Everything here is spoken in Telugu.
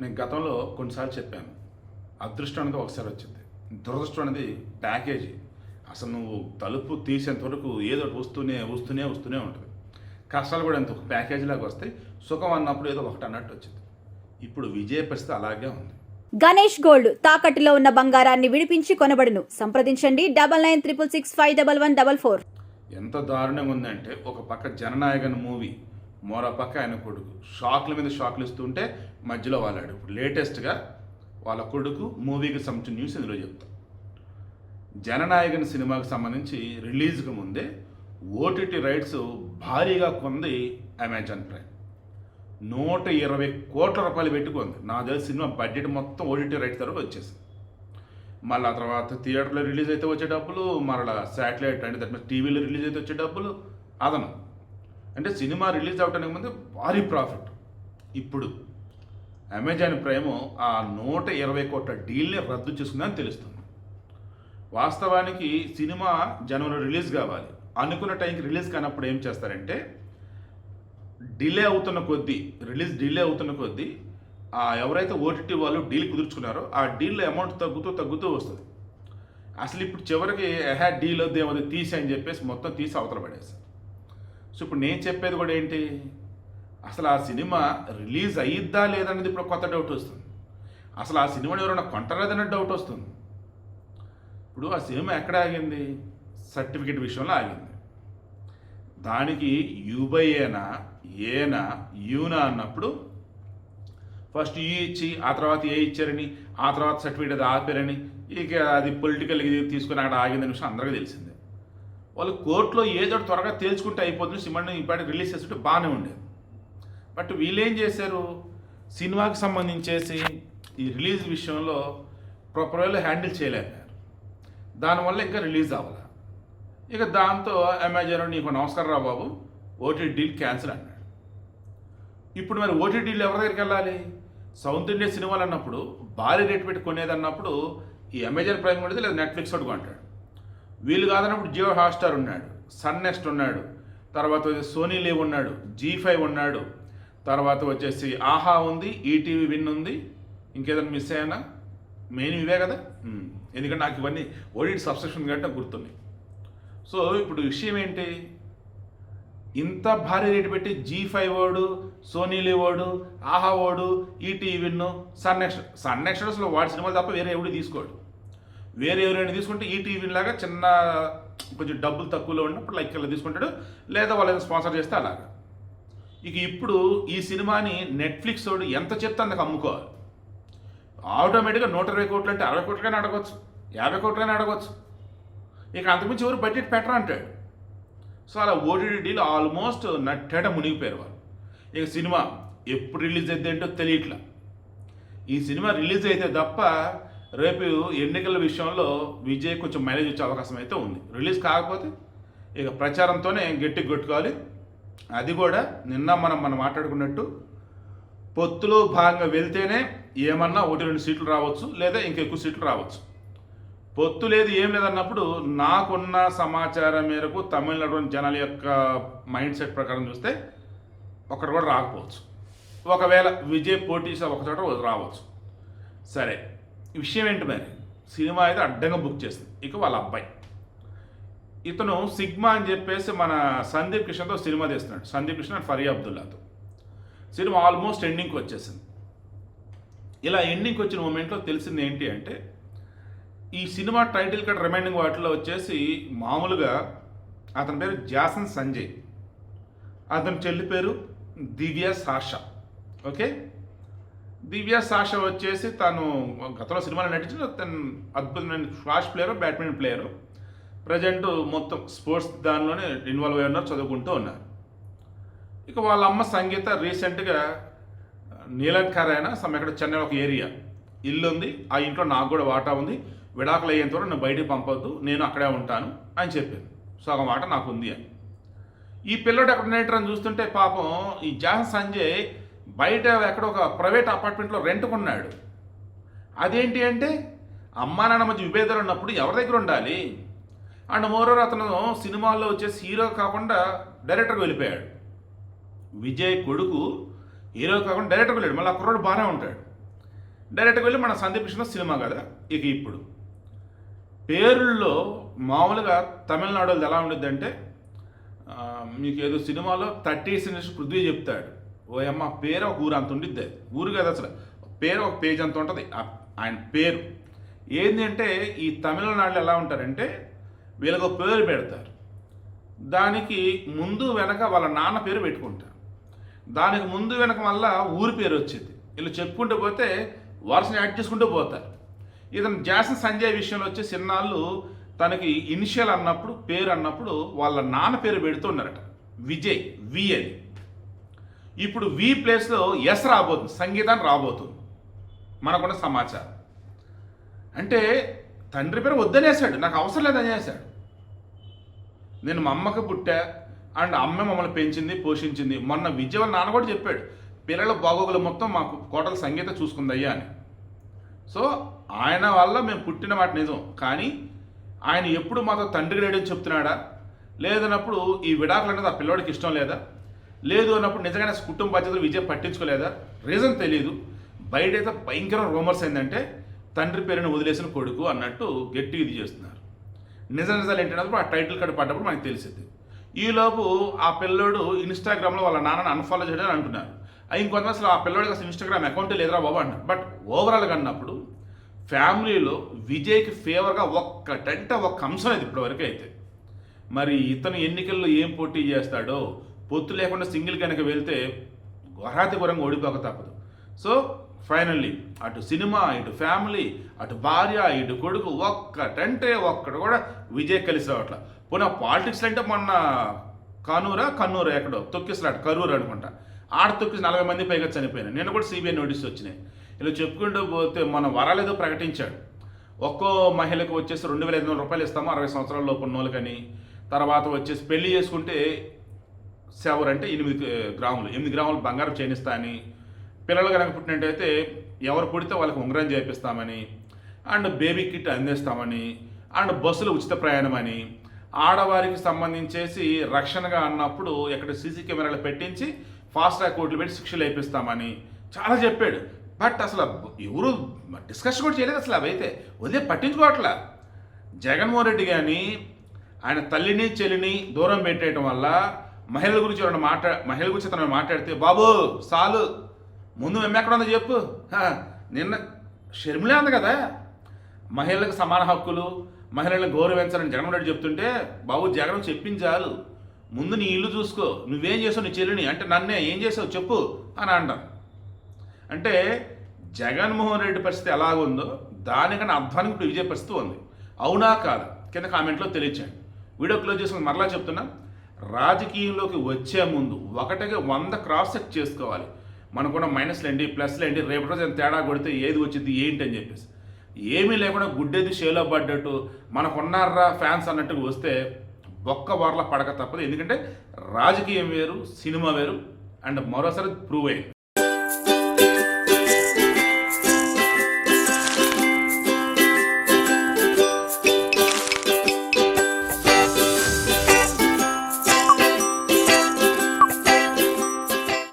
నేను గతంలో కొన్నిసార్లు చెప్పాను. అదృష్టం అనేది ఒకసారి వచ్చింది. దురదృష్టం అనేది ప్యాకేజీ. అసలు నువ్వు తలుపు తీసేంత వరకు ఏదో ఒకటి వస్తూనే ఉంటుంది. కష్టాలు కూడా ఎంత ఒక ప్యాకేజీ లాగా వస్తాయి. సుఖం అన్నప్పుడు ఏదో ఒకటి అన్నట్టు వచ్చింది. ఇప్పుడు విజయ పరిస్థితి అలాగే ఉంది. గణేష్ గోల్డ్ తాకట్టులో ఉన్న బంగారాన్ని విడిపించి కొనబడును. సంప్రదించండి 9966611144. ఎంత దారుణంగా ఉందంటే, ఒక పక్క జననాయకన్ మూవీ, మరో పక్క ఆయన కొడుకు షాక్ల మీద షాక్లు ఇస్తుంటే మధ్యలో వాళ్ళాడు. ఇప్పుడు లేటెస్ట్గా వాళ్ళ కొడుకు మూవీకి సంబంధించిన న్యూస్ ఇందులో చెప్తాం. జననాయకన్ సినిమాకి సంబంధించి రిలీజ్కి ముందే ఓటీటీ రైట్స్ భారీగా కొంది అమెజాన్ ప్రైమ్. 120 కోట్ల రూపాయలు పెట్టుకుంది. నా తెలిసి సినిమా బడ్జెట్ మొత్తం ఓటీటీ రైట్స్ తర్వాత వచ్చేసింది. మళ్ళీ ఆ తర్వాత థియేటర్లో రిలీజ్ అయితే వచ్చే డబ్బులు, మరలా శాటిలైట్ అంటే దాని మీద టీవీలో రిలీజ్ అయితే వచ్చే డబ్బులు అదనం. అంటే సినిమా రిలీజ్ అవడానికి ముందు భారీ ప్రాఫిట్. ఇప్పుడు అమెజాన్ ప్రైమ్ ఆ 120 కోట్ల డీల్ని రద్దు చేసుకుందని తెలుస్తుంది. వాస్తవానికి సినిమా జనవరి రిలీజ్ కావాలి, అనుకున్న టైంకి రిలీజ్ కానప్పుడు ఏం చేస్తారంటే, రిలీజ్ డిలే అవుతున్న కొద్దీ ఎవరైతే ఓటీటీ వాళ్ళు డీల్ కుదుర్చుకున్నారో ఆ డీల్లో అమౌంట్ తగ్గుతూ వస్తుంది. అసలు ఇప్పుడు చివరికి డీల్ వద్దేమది తీసి అని చెప్పేసి మొత్తం తీసి అవతల పడేస్తారు. సో ఇప్పుడు నేను చెప్పేది కూడా ఏంటి, అసలు ఆ సినిమా రిలీజ్ అయ్యిద్దా లేదన్నది ఇప్పుడు కొత్త డౌట్ వస్తుంది. అసలు ఆ సినిమాని ఎవరైనా కొంటారదన్న డౌట్ వస్తుంది. ఇప్పుడు ఆ సినిమా ఎక్కడ ఆగింది? సర్టిఫికేట్ విషయంలో ఆగింది. దానికి యూబైఏనా ఏనా యూనా అన్నప్పుడు ఫస్ట్ యూ ఇచ్చి ఆ తర్వాత ఏ ఇచ్చారని, ఆ తర్వాత సర్టిఫికేట్ అది ఆపారని, ఇక అది పొలిటికల్ ఇది తీసుకుని అక్కడ ఆగిందని విషయం అందరికీ తెలిసిందే. వాళ్ళు కోర్టులో ఏదో త్వరగా తేల్చుకుంటే అయిపోతుంది, సినిమాని ఇప్పటికి రిలీజ్ చేస్తుంటే బాగానే ఉండేది. బట్ వీళ్ళు ఏం చేశారు, సినిమాకి సంబంధించేసి ఈ రిలీజ్ విషయంలో ప్రాపర్ వేలో హ్యాండిల్ చేయలేకపోయారు. దానివల్ల ఇంకా రిలీజ్ అవ్వాలి. ఇక దాంతో అమెజాన్ నీకు నమస్కారం రా బాబు, ఓటీటీ డీల్ క్యాన్సిల్ అన్నాడు. ఇప్పుడు మరి ఓటీటీ డీల్ ఎవరి దగ్గరికి వెళ్ళాలి? సౌత్ ఇండియా సినిమాలు అన్నప్పుడు భారీ రేట్ పెట్టి కొనేది అన్నప్పుడు ఈ అమెజాన్ ప్రైమ్ కొనేది లేదా నెట్ఫ్లిక్స్ ఒకటి కొంటాడు. వీళ్ళు కాదన్నప్పుడు జియో హాట్స్టార్ ఉన్నాడు, సన్ నెక్స్ట్ ఉన్నాడు, తర్వాత సోనీ లీవ్ ఉన్నాడు, G5 ఉన్నాడు, తర్వాత వచ్చేసి ఆహా ఉంది, ఈటీవీ విన్ ఉంది, ఇంకేదైనా మిస్ అయ్యానా? మెయిన్ ఇవే కదా. ఎందుకంటే నాకు ఇవన్నీ ఓటీటీ సబ్స్క్రిప్షన్ కాబట్టి గుర్తున్నాయి. సో ఇప్పుడు విషయం ఏంటి, ఇంత భారీ రేటు పెట్టి G5 వాడు, సోనీ లీవ్ వాడు, ఆహా వాడు, ఈటీవీ విన్ను, సన్ నెక్స్ట్ అసలు వాడి సినిమాలు తప్ప వేరే ఎవడు తీసుకోడు. వేరే ఎవరైనా తీసుకుంటే ఈటీవీ విన్ లాగా చిన్న కొంచెం డబ్బులు తక్కువలో ఉన్నప్పుడు లైక్ ఇలా తీసుకుంటాడు, లేదా వాళ్ళు స్పాన్సర్ చేస్తే అలాగా. ఇక ఇప్పుడు ఈ సినిమాని నెట్ఫ్లిక్స్ వాడు ఎంత చెప్తే అంతకు అమ్ముకోవాలి. ఆటోమేటిక్గా 120 కోట్లు అంటే 60 కోట్లకైనా అడగవచ్చు, 50 కోట్లకైనా అడగవచ్చు. ఇక అంతకుమించి ఎవరు బడ్జెట్ పెట్టరా అంటాడు. సో అలా ఓటీటీ డీల్ ఆల్మోస్ట్ నట్టేట మునిగిపోయారు వాళ్ళు. ఇక సినిమా ఎప్పుడు రిలీజ్ అయితే ఏంటో తెలియట్లా. ఈ సినిమా రిలీజ్ అయితే తప్ప రేపు ఎన్నికల విషయంలో విజయ్ కొంచెం మైలేజ్ వచ్చే అవకాశం అయితే ఉంది. రిలీజ్ కాకపోతే ఇక ప్రచారంతోనే గట్టి కొట్టుకోవాలి. అది కూడా నిన్న మనం మాట్లాడుకున్నట్టు పొత్తులో భాగంగా వెళ్తేనే ఏమన్నా 1-2 సీట్లు రావచ్చు, లేదా ఇంకెక్కువ సీట్లు రావచ్చు. పొత్తు లేదు ఏం లేదన్నప్పుడు నాకున్న సమాచారం మేరకు తమిళనాడు జనాల యొక్క మైండ్ సెట్ ప్రకారం చూస్తే ఒకటి కూడా రాకపోవచ్చు. ఒకవేళ విజయ్ పోటీ ఒక చోట రావచ్చు. సరే, విషయం ఏంటి మరి, సినిమా అయితే అడ్డంగా బుక్ చేసింది. ఇక వాళ్ళ అబ్బాయి ఇతను సిగ్మా అని చెప్పేసి మన సందీప్ కిషన్తో సినిమా తీస్తున్నాడు. సందీప్ కిషన్ అండ్ ఫరియా అబ్దుల్లాతో సినిమా ఆల్మోస్ట్ ఎండింగ్కి వచ్చేసింది. ఇలా ఎండింగ్కి వచ్చిన మూమెంట్లో తెలిసింది ఏంటి అంటే, ఈ సినిమా టైటిల్ కార్డ్ రిమైండింగ్ వాటిలో వచ్చేసి మామూలుగా అతని పేరు జాసన్ సంజయ్, అతని చెల్లి పేరు దివ్య సాషా. ఓకే, దివ్య సాషా వచ్చేసి తను గతంలో సినిమాలో నటించిన తను అద్భుతమైన squash player, badminton player. Present మొత్తం స్పోర్ట్స్ దానిలోనే ఇన్వాల్వ్ అయి ఉన్నారు, చదువుకుంటూ ఉన్నారు. ఇక వాళ్ళ అమ్మ సంగీత రీసెంట్గా నీలంకరైన ఎక్కడ చెన్నై ఒక ఏరియా ఇల్లు ఉంది, ఆ ఇంట్లో నాకు కూడా వాటా ఉంది, విడాకులు అయ్యేంత వరకు నన్ను బయటికి పంపొద్దు, నేను అక్కడే ఉంటాను అని చెప్పింది. సగం మాట నాకు ఉంది అని. ఈ పిల్లడు ఎక్కడ నేటరని చూస్తుంటే పాపం ఈ జాసన్ సంజయ్ బయట ఎక్కడ ఒక ప్రైవేట్ అపార్ట్మెంట్లో రెంట్కున్నాడు. అదేంటి అంటే, అమ్మా నాన్న మధ్య విభేదాలు ఉన్నప్పుడు ఎవరి దగ్గర ఉండాలి. అండ్ మోరోవర్ అతను సినిమాల్లో వచ్చేసి హీరో కాకుండా డైరెక్టర్కి వెళ్ళిపోయాడు. విజయ్ కొడుకు హీరో కాకుండా డైరెక్టర్కి వెళ్ళాడు. మళ్ళీ ఆ కుర్రాడు బాగానే ఉంటాడు. డైరెక్ట్గా వెళ్ళి మన సందీప్ కృష్ణ సినిమా కదా. ఇక ఇప్పుడు పేరుల్లో మామూలుగా తమిళనాడు వాళ్ళది ఎలా ఉండేది అంటే, మీకు ఏదో సినిమాలో 30 సినిమా పృథ్వీ చెప్తాడు, ఓ అమ్మ పేరు ఒక ఊరు అంత ఉండిద్ది. అది ఊరు కదా అసలు, పేరు ఒక పేజ్ అంత ఉంటుంది ఆయన పేరు. ఏంటి అంటే ఈ తమిళనాడులో ఎలా ఉంటారంటే వీళ్ళకు ఒక పేరు పెడతారు, దానికి ముందు వెనక వాళ్ళ నాన్న పేరు పెట్టుకుంటారు, దానికి ముందు వెనక మళ్ళా ఊరి పేరు వచ్చింది. వీళ్ళు చెప్పుకుంటూ పోతే వరుసని యాడ్ చేసుకుంటూ పోతారు. ఇతను జాసన్ సంజయ్ విషయంలో వచ్చి సిన్నాళ్ళు తనకి ఇనిషియల్ అన్నప్పుడు పేరు అన్నప్పుడు వాళ్ళ నాన్న పేరు పెడుతున్నారట, విజయ్ వి అని. ఇప్పుడు వి ప్లేస్లో ఎస్ రాబోతుంది, సంగీతాన్ని రాబోతుంది మనకున్న సమాచారం. అంటే తండ్రి పేరు వద్దనేసాడు, నాకు అవసరం లేదని చేశాడు. నేను మా అమ్మకి పుట్టా అండ్ అమ్మ మమ్మల్ని పెంచింది పోషించింది. మొన్న విజయ్ వాళ్ళ నాన్న కూడా చెప్పాడు, పిల్లల బాగోగులు మొత్తం మాకు కోటల సంగీతం చూసుకుందయ్యా అని. సో ఆయన వల్ల మేము పుట్టిన మాట నిజం, కానీ ఆయన ఎప్పుడు మాతో తండ్రి రేడియో చెప్తున్నాడా, లేదన్నప్పుడు ఈ విడాకులు అనేది ఆ పిల్లవాడికి ఇష్టం లేదా, లేదు అన్నప్పుడు నిజంగానే కుటుంబ బాధ్యతలు విజయ్ పట్టించుకోలేదా, రీజన్ తెలియదు. బయటైతే భయంకర రూమర్స్ ఏంటంటే తండ్రి పేరుని వదిలేసిన కొడుకు అన్నట్టు గట్టి ఇది చేస్తున్నారు. నిజాలు ఏంటన్నప్పుడు ఆ టైటిల్ కార్డు పడ్డప్పుడు మనకు తెలిసింది. ఈలోపు ఆ పిల్లోడు ఇన్స్టాగ్రామ్లో వాళ్ళ నాన్నని అన్ఫాలో చేయడం అంటున్నారు. ఇంకొంత అసలు ఆ పిల్లోడికి అసలు ఇన్స్టాగ్రామ్ అకౌంట్ లేదురా బాబు అంటారు. బట్ ఓవరాల్గా అన్నప్పుడు ఫ్యామిలీలో విజయ్కి ఫేవర్గా ఒక్క అంశం లేదు ఇప్పటివరకు అయితే. మరి ఇతను ఎన్నికల్లో ఏం పోటీ చేస్తాడో, పొత్తు లేకుండా సింగిల్ కనుక వెళ్తే ఘోరాతి ఘోరంగా ఓడిపోక తప్పదు. సో ఫైనల్లీ అటు సినిమా, ఇటు ఫ్యామిలీ, అటు భార్య, ఇటు కొడుకు ఒక్కడు కూడా విజయ్ కలిసి రావట్ల. పోనీ పాలిటిక్స్ అంటే మొన్న కన్నూరా ఎక్కడో తొక్కిసలాట, కరూరు అనుకుంటా, ఆడ తొక్కిసి 40 మంది పైగా చనిపోయినాయి. నేను కూడా సిబిఐ నోటీస్ వచ్చినాయి. ఇలా చెప్పుకుంటూ పోతే మన వరాలు ఏదో ప్రకటించాడు, ఒక్కో మహిళకు వచ్చేసి 2,500 రూపాయలు ఇస్తాము 60 సంవత్సరాల లోపు ఉన్న వాళ్ళకని. తర్వాత వచ్చేసి పెళ్లి చేసుకుంటే సెవర్ అంటే 8 గ్రాములు బంగారం చేయిస్తా అని, పిల్లలు కనుక పుట్టినట్టయితే ఎవరు పుడితే వాళ్ళకి ఉంగరం చేపిస్తామని, అండ్ బేబీ కిట్ అందిస్తామని, అండ్ బస్సులు ఉచిత ప్రయాణం అని, ఆడవారికి సంబంధించేసి రక్షణగా అన్నప్పుడు ఎక్కడ సీసీ కెమెరాలు పెట్టించి ఫాస్ట్ ట్రాక్ కోర్టులు పెట్టి శిక్షలు వేపిస్తామని చాలా చెప్పాడు. బట్ అసలు ఎవరు డిస్కషన్ కూడా చేయలేదు అసలు. అవైతే వదిలే పట్టించుకోవట్లా. జగన్మోహన్ రెడ్డి కానీ ఆయన తల్లిని చెల్లిని దూరం పెట్టేయటం వల్ల మహిళల గురించి మహిళల గురించి తను మాట్లాడితే, బాబు సాలు ముందు మేము ఎక్కడ ఉందో చెప్పు. నిన్న షర్మిలే ఉంది కదా, మహిళలకు సమాన హక్కులు, మహిళలను గౌరవించాలని జగన్మోహన్ రెడ్డి చెప్తుంటే, బాబు జగన్ చెప్పించాలు, ముందు నీ ఇల్లు చూసుకో, నువ్వేం చేసావు నీ చెల్లిని అంటే నన్నే ఏం చేసావు చెప్పు అని అంటాను. అంటే జగన్మోహన్ రెడ్డి పరిస్థితి ఎలాగుందో దానికన్నా అధ్వానికి ఇప్పుడు విజయ పరిస్థితి ఉంది. అవునా కాదు కింద కామెంట్లో తెలియచేయండి. వీడియో క్లోజ్ చేసుకుని మరలా చెప్తున్నా, రాజకీయంలోకి వచ్చే ముందు 100 క్రాస్ చెక్ చేసుకోవాలి. మనకున్న మైనస్లు ఏంటి, ప్లస్లు ఏంటి, రేపటి రోజు తేడా కొడితే ఏది వచ్చింది ఏంటి అని చెప్పేసి. ఏమీ లేకుండా గుడ్డేది షేలో పడ్డట్టు మనకున్నారా ఫ్యాన్స్ అన్నట్టుగా వస్తే ఒక్క వార్ల పడక తప్పదు. ఎందుకంటే రాజకీయం వేరు, సినిమా వేరు, అండ్ మరోసారి ప్రూవ్ అయింది.